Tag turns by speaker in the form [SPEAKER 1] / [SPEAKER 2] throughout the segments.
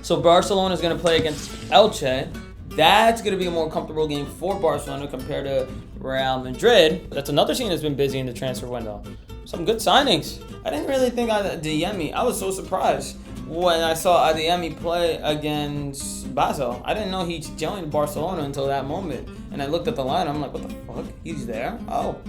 [SPEAKER 1] So Barcelona is going to play against Elche. That's going to be a more comfortable game for Barcelona compared to Real Madrid. That's another team that's been busy in the transfer window. Some good signings. I didn't really think Adeyemi. I was so surprised when I saw Adeyemi play against Basel. I didn't know he joined Barcelona until that moment. And I looked at the line. I'm like, what the fuck? He's there? Oh.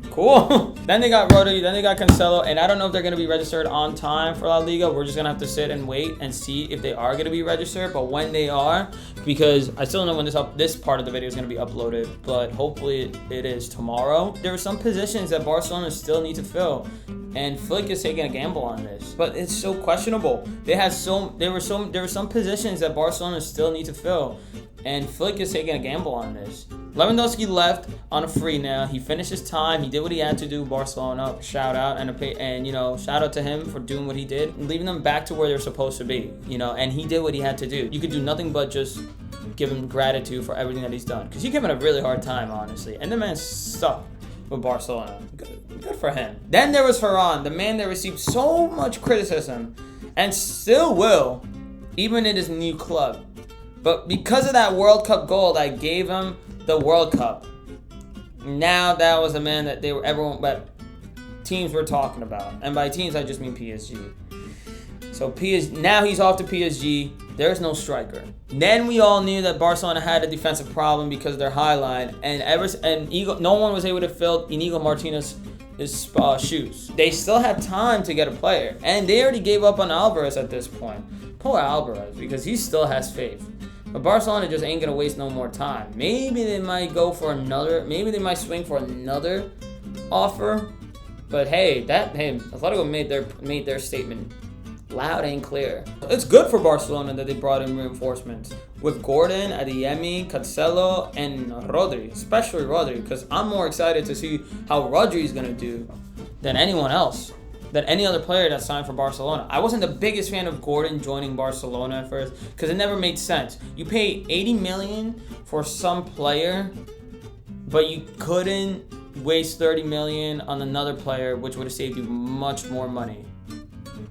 [SPEAKER 1] Cool. Then they got Rodri, then they got Cancelo, and I don't know if they're going to be registered on time for La Liga. We're just going to have to sit and wait and see if they are going to be registered, but when they are, because I still don't know when this part of the video is going to be uploaded, but hopefully it is tomorrow. There are some positions that Barcelona still need to fill, and Flick is taking a gamble on this, but it's so questionable. There were some positions that Barcelona still need to fill, and Flick is taking a gamble on this. Lewandowski left on a free now. He finished his time. He did what he had to do. Barcelona, shout out and shout out to him for doing what he did, leaving them back to where they're supposed to be. And he did what he had to do. You could do nothing but just give him gratitude for everything that he's done, because he gave him a really hard time, honestly. And the man stuck with Barcelona. Good for him. Then there was Ferran, the man that received so much criticism and still will, even in his new club. But because of that World Cup goal that gave him the World Cup, now that was a man that but teams were talking about. And by teams, I just mean PSG. So now he's off to PSG. There's no striker. Then we all knew that Barcelona had a defensive problem because of their high line, no one was able to fill Inigo Martinez's shoes. They still have time to get a player, and they already gave up on Alvarez at this point. Poor Alvarez, because he still has faith. But Barcelona just ain't gonna waste no more time. Maybe they might maybe they might swing for another offer. But Atletico made their statement loud and clear. It's good for Barcelona that they brought in reinforcements with Gordon, Adeyemi, Cancelo, and Rodri, especially Rodri, because I'm more excited to see how Rodri is gonna do than anyone else. Than any other player that signed for Barcelona. I wasn't the biggest fan of Gordon joining Barcelona at first because it never made sense. You pay $80 million for some player, but you couldn't waste $30 million on another player, which would have saved you much more money.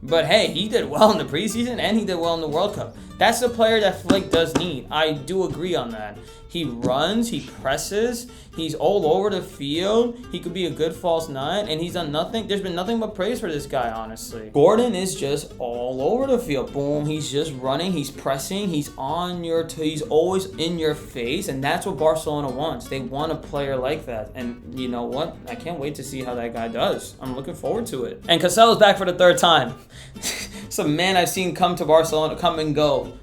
[SPEAKER 1] But hey, he did well in the preseason and he did well in the World Cup. That's the player that Flick does need. I do agree on that. He runs, he presses, he's all over the field. He could be a good false nine, and he's done nothing. There's been nothing but praise for this guy, honestly. Gordon is just all over the field. Boom, he's just running, he's pressing, he's always in your face, and that's what Barcelona wants. They want a player like that, and you know what? I can't wait to see how that guy does. I'm looking forward to it. And Cancelo's back for the third time. It's a man I've seen come to Barcelona, come and go.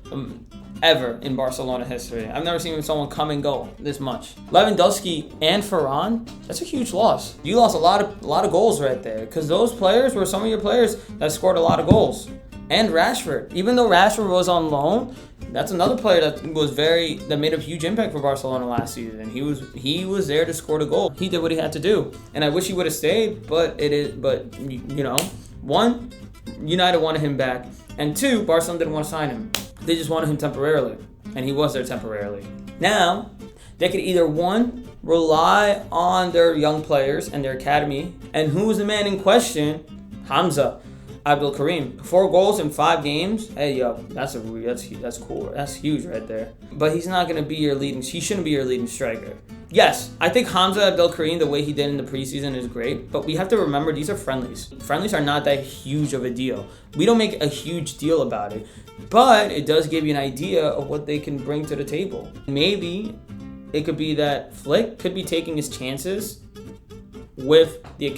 [SPEAKER 1] Ever in Barcelona history. I've never seen someone come and go this much. Lewandowski and Ferran, that's a huge loss. You lost a lot of goals right there, because those players were some of your players that scored a lot of goals. And Rashford, even though Rashford was on loan, that's another player that made a huge impact for Barcelona last season. He was there to score the goal. He did what he had to do, and I wish he would have stayed. But one, United wanted him back, and two, Barcelona didn't want to sign him. They just wanted him temporarily, and he was there temporarily. Now, they could either, one, rely on their young players and their academy, and who was the man in question? Hamza Abdul Karim. 4 goals in 5 games. Hey, yo, that's cool. That's huge right there. But he shouldn't be your leading striker. Yes, I think Hamza Abdel Karim, the way he did in the preseason, is great, but we have to remember these are friendlies. Friendlies are not that huge of a deal. We don't make a huge deal about it, but it does give you an idea of what they can bring to the table. Maybe it could be that Flick could be taking his chances with the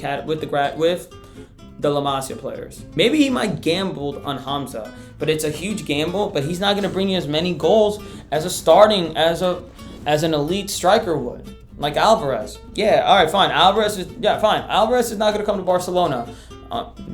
[SPEAKER 1] La Masia players. Maybe he might gamble on Hamza, but it's a huge gamble, but he's not going to bring you as many goals as an elite striker would, like Alvarez. Yeah, all right, fine. Alvarez is not going to come to Barcelona.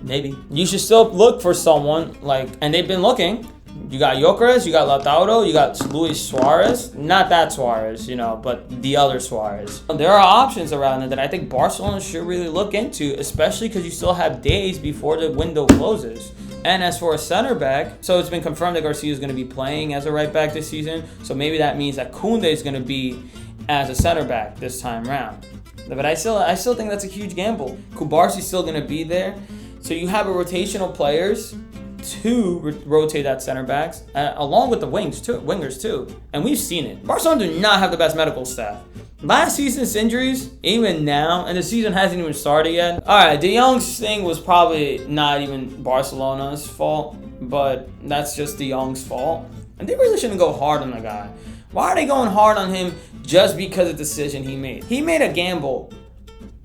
[SPEAKER 1] Maybe. You should still look for someone and they've been looking. You got Gyökeres, you got Lautaro, you got Luis Suarez. Not that Suarez, but the other Suarez. There are options around it that I think Barcelona should really look into, especially because you still have days before the window closes. And as for a center back, so it's been confirmed that Garcia is going to be playing as a right back this season. So maybe that means that Koundé is going to be as a center back this time around. But I still think that's a huge gamble. Kubarsi's still going to be there. So you have a rotational players to rotate that center backs along with the wingers too. And we've seen it. Barcelona do not have the best medical staff. Last season's injuries, even now, and the season hasn't even started yet. All right, De Jong's thing was probably not even Barcelona's fault, but that's just De Jong's fault. And they really shouldn't go hard on the guy. Why are they going hard on him just because of the decision he made? He made a gamble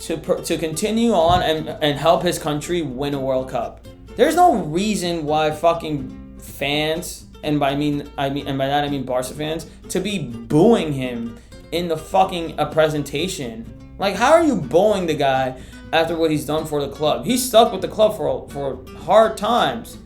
[SPEAKER 1] to continue on and help his country win a World Cup. There's no reason why fucking fans, and by that I mean Barca fans, to be booing him in the fucking presentation. Like, how are you booing the guy after what he's done for the club? He's stuck with the club for hard times.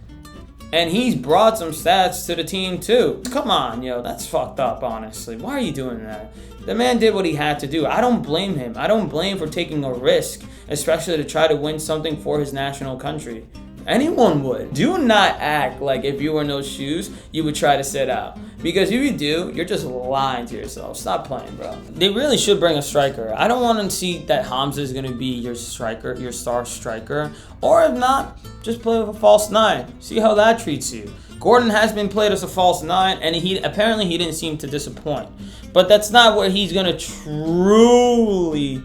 [SPEAKER 1] And he's brought some stats to the team too. Come on, yo, that's fucked up, honestly. Why are you doing that? The man did what he had to do. I don't blame him. I don't blame him for taking a risk, especially to try to win something for his national country. Anyone would. Do not act like if you were in those shoes, you would try to sit out. Because if you do, you're just lying to yourself. Stop playing, bro. They really should bring a striker. I don't want to see that Hamza is going to be your striker, your star striker. Or if not, just play with a false 9. See how that treats you. Gordon has been played as a false 9, and he didn't seem to disappoint. But that's not what he's going to truly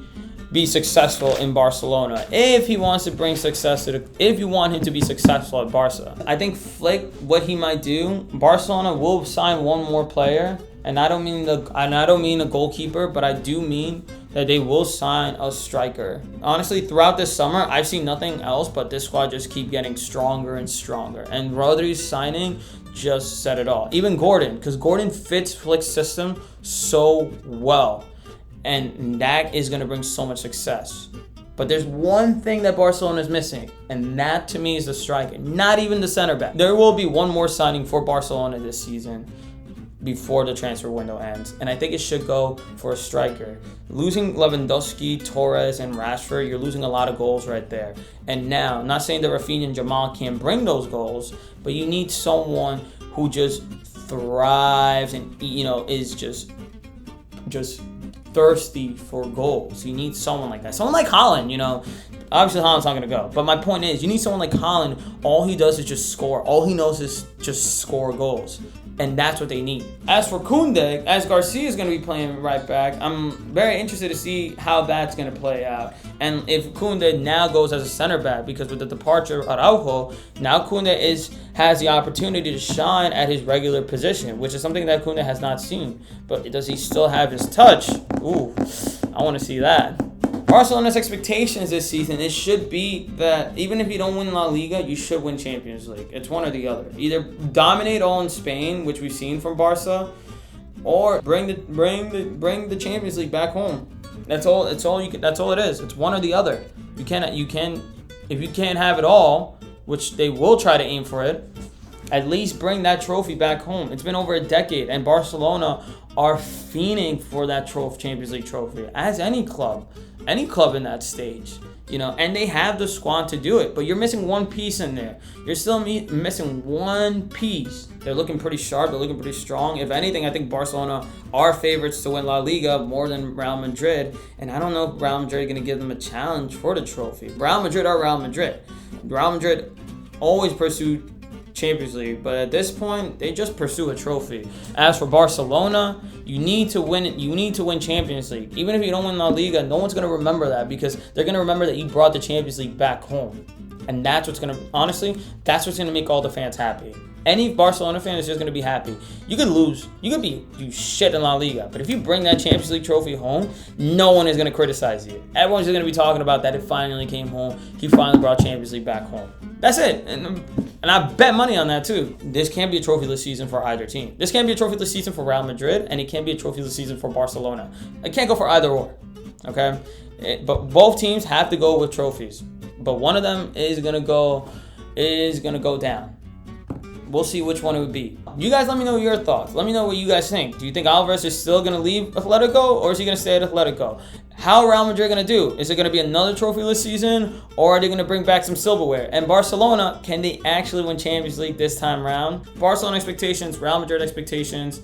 [SPEAKER 1] be successful in Barcelona if he wants to bring success if you want him to be successful at Barca. I think Flick, what he might do, Barcelona will sign one more player, and I don't mean a goalkeeper, but I do mean that they will sign a striker. Honestly, throughout this summer, I've seen nothing else but this squad just keep getting stronger and stronger. And Rodri's signing just said it all. Even Gordon, because Gordon fits Flick's system so well. And that is going to bring so much success. But there's one thing that Barcelona is missing, and that to me is the striker, not even the center back. There will be one more signing for Barcelona this season before the transfer window ends, and I think it should go for a striker. Losing Lewandowski, Torres, and Rashford, you're losing a lot of goals right there. And now, I'm not saying that Rafinha and Jamal can't bring those goals, but you need someone who just thrives and, is just thirsty for goals. You need someone like that. Someone like Haaland, Obviously, Haaland's not going to go. But my point is, you need someone like Haaland. All he does is just score. All he knows is just score goals. And that's what they need. As for Koundé, as Garcia is going to be playing right back, I'm very interested to see how that's going to play out. And if Koundé now goes as a center back, because with the departure of Araujo, now Koundé has the opportunity to shine at his regular position, which is something that Koundé has not seen. But does he still have his touch? Ooh, I want to see that. Barcelona's expectations this season, it should be that even if you don't win La Liga, you should win Champions League. It's one or the other. Either dominate all in Spain, which we've seen from Barca, or bring the Champions League back home. That's all it is. It's one or the other. If you can't have it all, which they will try to aim for it, at least bring that trophy back home. It's been over a decade, and Barcelona are fiending for that Champions League trophy, as any club in that stage, and they have the squad to do it. But you're missing one piece in there. You're still missing one piece. They're looking pretty sharp. They're looking pretty strong. If anything, I think Barcelona are favorites to win La Liga more than Real Madrid. And I don't know if Real Madrid are going to give them a challenge for the trophy. Real Madrid are Real Madrid. Real Madrid always pursued Champions League, but at this point they just pursue a trophy. As for Barcelona, you need to win Champions League. Even if you don't win La Liga, no one's going to remember that, because they're going to remember that you brought the Champions League back home. And that's what's going to make all the fans happy. Any Barcelona fan is just going to be happy. You could lose. You could do shit in La Liga. But if you bring that Champions League trophy home, no one is going to criticize you. Everyone's just going to be talking about that it finally came home. He finally brought Champions League back home. That's it. And I bet money on that too. This can't be a trophyless season for either team. This can't be a trophyless season for Real Madrid, and it can't be a trophyless season for Barcelona. It can't go for either or. Okay? But both teams have to go with trophies. But one of them is gonna go down. We'll see which one it would be. You guys let me know your thoughts. Let me know what you guys think. Do you think Alvarez is still going to leave Atletico, or is he going to stay at Atletico? How are Real Madrid going to do? Is it going to be another trophyless season, or are they going to bring back some silverware? And Barcelona, can they actually win Champions League this time around? Barcelona expectations, Real Madrid expectations,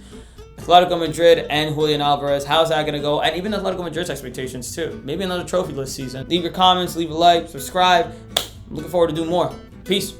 [SPEAKER 1] Atletico Madrid and Julian Alvarez. How's that going to go? And even Atletico Madrid's expectations too. Maybe another trophyless season. Leave your comments, leave a like, subscribe. I'm looking forward to doing more. Peace.